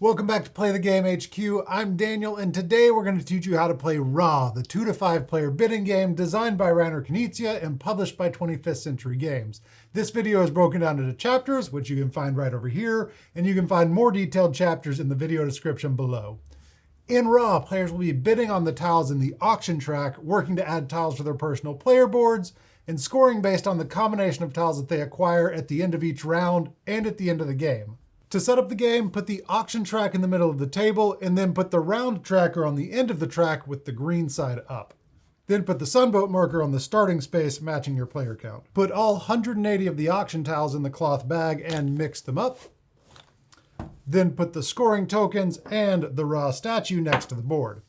Welcome back to Play the Game HQ. I'm Daniel, and today we're going to teach you how to play Ra, the 2 to 5 player bidding game designed by Reiner Knizia and published by 25th Century Games. This video is broken down into chapters, which you can find right over here, and you can find more detailed chapters in the video description below. In Ra, players will be bidding on the tiles in the auction track, working to add tiles to their personal player boards, and scoring based on the combination of tiles that they acquire at the end of each round and at the end of the game. To set up the game, put the auction track in the middle of the table and then put the round tracker on the end of the track with the green side up. Then put the sunboat marker on the starting space matching your player count. Put all 180 of the auction tiles in the cloth bag and mix them up. Then put the scoring tokens and the Ra statue next to the board.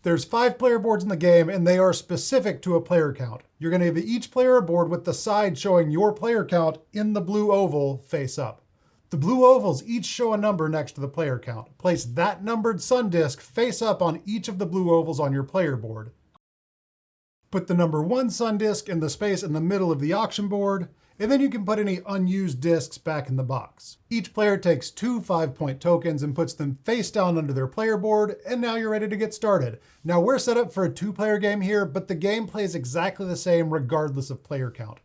There's 5 player boards in the game and they are specific to a player count. You're going to give each player a board with the side showing your player count in the blue oval face up. The blue ovals each show a number next to the player count. Place that numbered sun disk face up on each of the blue ovals on your player board. Put the number 1 sun disk in the space in the middle of the auction board, and then you can put any unused discs back in the box. Each player takes 2 5-point tokens and puts them face down under their player board, and now you're ready to get started. Now we're set up for a 2-player game here, but the game plays exactly the same regardless of player count.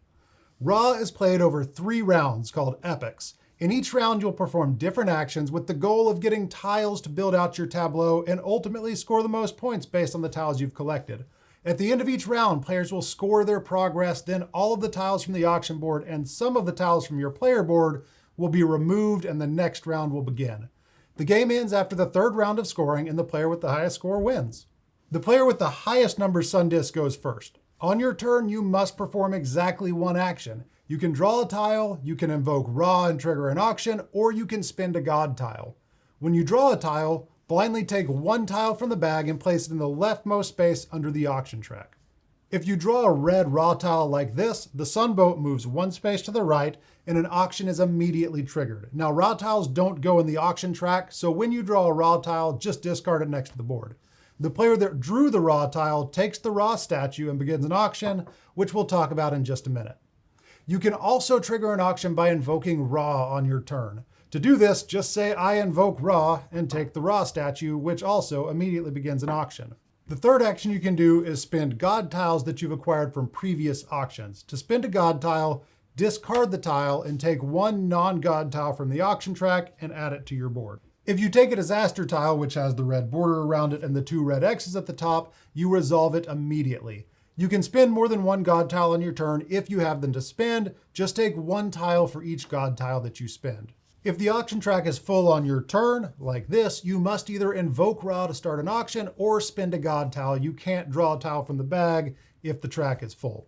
Ra is played over 3 rounds called epochs. In each round, you'll perform different actions with the goal of getting tiles to build out your tableau and ultimately score the most points based on the tiles you've collected. At the end of each round, players will score their progress, then all of the tiles from the auction board and some of the tiles from your player board will be removed and the next round will begin. The game ends after the 3rd round of scoring and the player with the highest score wins. The player with the highest number sun disk goes first. On your turn, you must perform exactly 1 action. You can draw a tile, you can invoke Ra and trigger an auction, or you can spend a god tile. When you draw a tile, blindly take 1 tile from the bag and place it in the leftmost space under the auction track. If you draw a red Ra tile like this, the sunboat moves 1 space to the right and an auction is immediately triggered. Now Ra tiles don't go in the auction track, so when you draw a Ra tile, just discard it next to the board. The player that drew the Ra tile takes the Ra statue and begins an auction, which we'll talk about in just a minute. You can also trigger an auction by invoking Ra on your turn. To do this, just say I invoke Ra and take the Ra statue, which also immediately begins an auction. The 3rd action you can do is spend god tiles that you've acquired from previous auctions. To spend a god tile, discard the tile and take 1 non-god tile from the auction track and add it to your board. If you take a disaster tile, which has the red border around it and the 2 red X's at the top, you resolve it immediately. You can spend more than 1 god tile on your turn if you have them to spend. Just take 1 tile for each god tile that you spend. If the auction track is full on your turn, like this, you must either invoke Ra to start an auction or spend a god tile. You can't draw a tile from the bag if the track is full.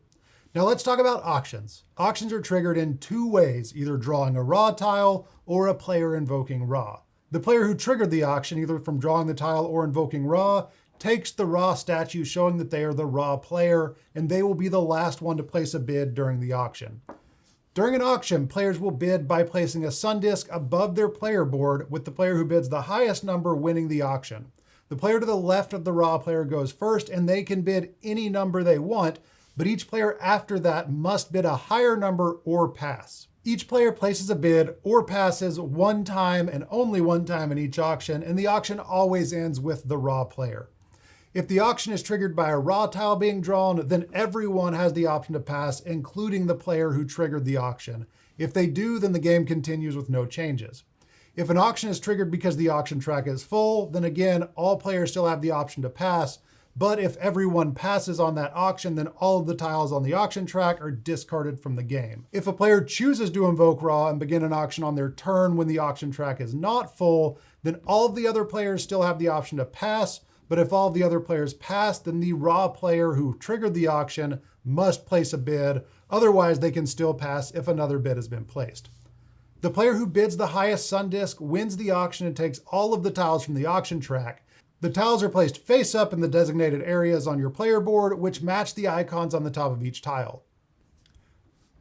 Now let's talk about auctions. Auctions are triggered in 2 ways, either drawing a Ra tile or a player invoking Ra. The player who triggered the auction, either from drawing the tile or invoking Ra, takes the Ra statue showing that they are the Ra player, and they will be the last one to place a bid during the auction. During an auction, players will bid by placing a sun disk above their player board, with the player who bids the highest number winning the auction. The player to the left of the Ra player goes first, and they can bid any number they want, but each player after that must bid a higher number or pass. Each player places a bid or passes 1 time and only 1 time in each auction, and the auction always ends with the Ra player. If the auction is triggered by a Ra tile being drawn, then everyone has the option to pass, including the player who triggered the auction. If they do, then the game continues with no changes. If an auction is triggered because the auction track is full, then again, all players still have the option to pass. But if everyone passes on that auction, then all of the tiles on the auction track are discarded from the game. If a player chooses to invoke Ra and begin an auction on their turn when the auction track is not full, then all of the other players still have the option to pass. But if all of the other players pass, then the Ra player who triggered the auction must place a bid. Otherwise, they can still pass if another bid has been placed. The player who bids the highest sun disk wins the auction and takes all of the tiles from the auction track. The tiles are placed face up in the designated areas on your player board, which match the icons on the top of each tile.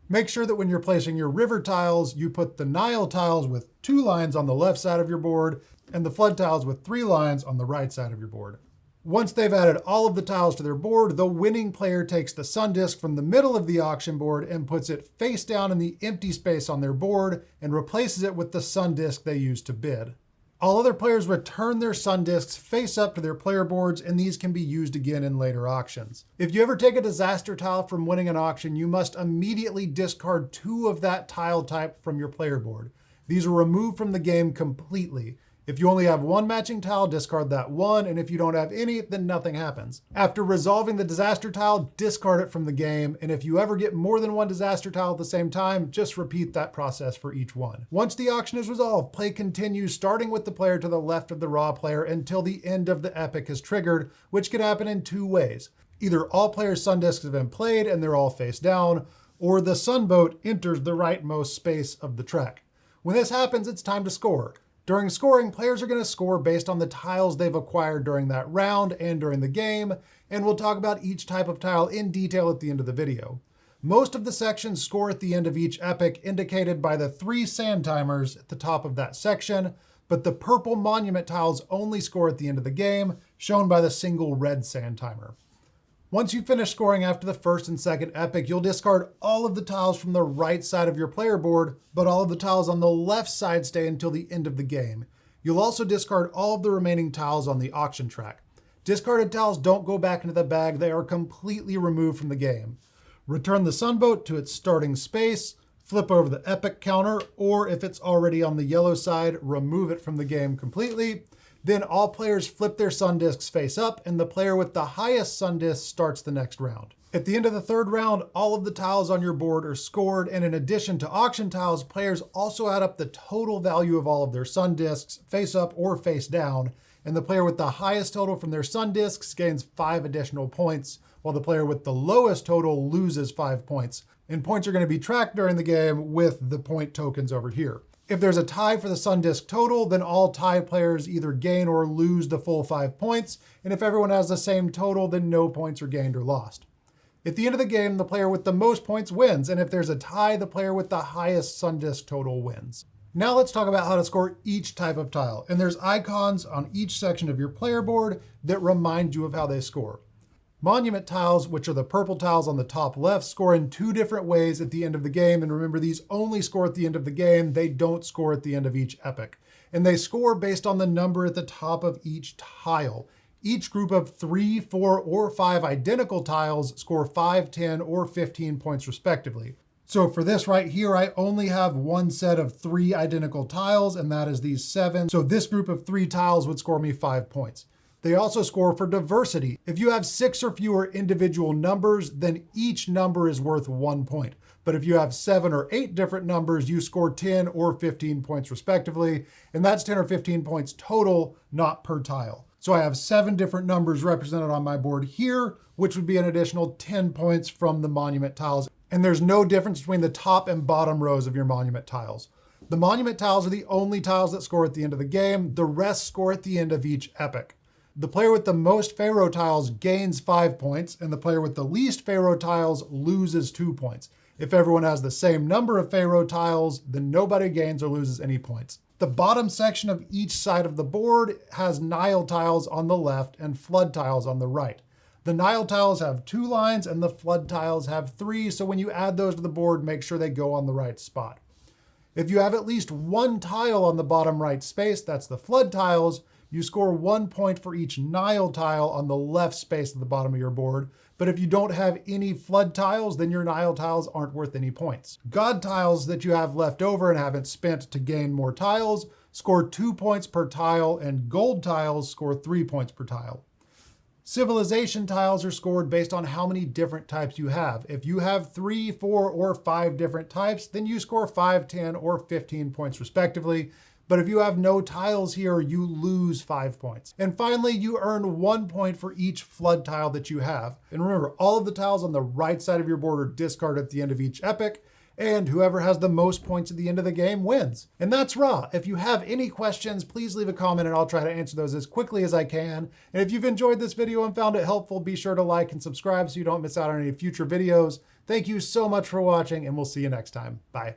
Make sure that when you're placing your river tiles, you put the Nile tiles with 2 lines on the left side of your board and the flood tiles with 3 lines on the right side of your board. Once they've added all of the tiles to their board, the winning player takes the sun disk from the middle of the auction board and puts it face down in the empty space on their board and replaces it with the sun disk they used to bid. All other players return their sun discs face up to their player boards, and these can be used again in later auctions. If you ever take a disaster tile from winning an auction, you must immediately discard 2 of that tile type from your player board. These are removed from the game completely. If you only have 1 matching tile, discard that 1, and if you don't have any, then nothing happens. After resolving the disaster tile, discard it from the game, and if you ever get more than 1 disaster tile at the same time, just repeat that process for each one. Once the auction is resolved, play continues starting with the player to the left of the raw player until the end of the epic is triggered, which can happen in 2 ways. Either all players' sun discs have been played and they're all face down, or the sunboat enters the rightmost space of the track. When this happens, it's time to score. During scoring, players are going to score based on the tiles they've acquired during that round and during the game, and we'll talk about each type of tile in detail at the end of the video. Most of the sections score at the end of each epic, indicated by the 3 sand timers at the top of that section, but the purple monument tiles only score at the end of the game, shown by the single red sand timer. Once you finish scoring after the first and second epic, you'll discard all of the tiles from the right side of your player board, but all of the tiles on the left side stay until the end of the game. You'll also discard all of the remaining tiles on the auction track. Discarded tiles don't go back into the bag, they are completely removed from the game. Return the sunboat to its starting space, flip over the epic counter, or if it's already on the yellow side, remove it from the game completely. Then all players flip their sun discs face up, and the player with the highest sun disc starts the next round. At the end of the 3rd round, all of the tiles on your board are scored, and in addition to auction tiles, players also add up the total value of all of their sun discs, face up or face down, and the player with the highest total from their sun discs gains 5 additional points, while the player with the lowest total loses 5 points. And points are going to be tracked during the game with the point tokens over here. If there's a tie for the sun disc total, then all tie players either gain or lose the full 5 points, and if everyone has the same total, then no points are gained or lost. At the end of the game, the player with the most points wins, and if there's a tie, the player with the highest sun disc total wins. Now let's talk about how to score each type of tile, and there's icons on each section of your player board that remind you of how they score. Monument tiles, which are the purple tiles on the top left, score in 2 different ways at the end of the game. And remember, these only score at the end of the game. They don't score at the end of each epic. And they score based on the number at the top of each tile. Each group of 3, 4, or 5 identical tiles score 5, 10, or 15 points respectively. So for this right here, I only have 1 set of 3 identical tiles, and that is these 7. So this group of 3 tiles would score me 5 points. They also score for diversity. If you have 6 or fewer individual numbers, then each number is worth 1 point. But if you have 7 or 8 different numbers, you score 10 or 15 points respectively. And that's 10 or 15 points total, not per tile. So I have 7 different numbers represented on my board here, which would be an additional 10 points from the monument tiles. And there's no difference between the top and bottom rows of your monument tiles. The monument tiles are the only tiles that score at the end of the game. The rest score at the end of each epic. The player with the most pharaoh tiles gains 5 points, and the player with the least pharaoh tiles loses 2 points. If everyone has the same number of pharaoh tiles, then nobody gains or loses any points. The bottom section of each side of the board has Nile tiles on the left and flood tiles on the right. The Nile tiles have 2 lines and the flood tiles have 3, so when you add those to the board, make sure they go on the right spot. If you have at least 1 tile on the bottom right space, that's the flood tiles, you score 1 point for each Nile tile on the left space at the bottom of your board. But if you don't have any flood tiles, then your Nile tiles aren't worth any points. God tiles that you have left over and haven't spent to gain more tiles score 2 points per tile, and gold tiles score 3 points per tile. Civilization tiles are scored based on how many different types you have. If you have 3, 4, or 5 different types, then you score 5, 10, or 15 points respectively. But if you have no tiles here, you lose 5 points. And finally, you earn 1 point for each flood tile that you have. And remember, all of the tiles on the right side of your board are discarded at the end of each epic, and whoever has the most points at the end of the game wins. And that's Raw. If you have any questions, please leave a comment and I'll try to answer those as quickly as I can. And if you've enjoyed this video and found it helpful, be sure to like and subscribe so you don't miss out on any future videos. Thank you so much for watching, and we'll see you next time. Bye.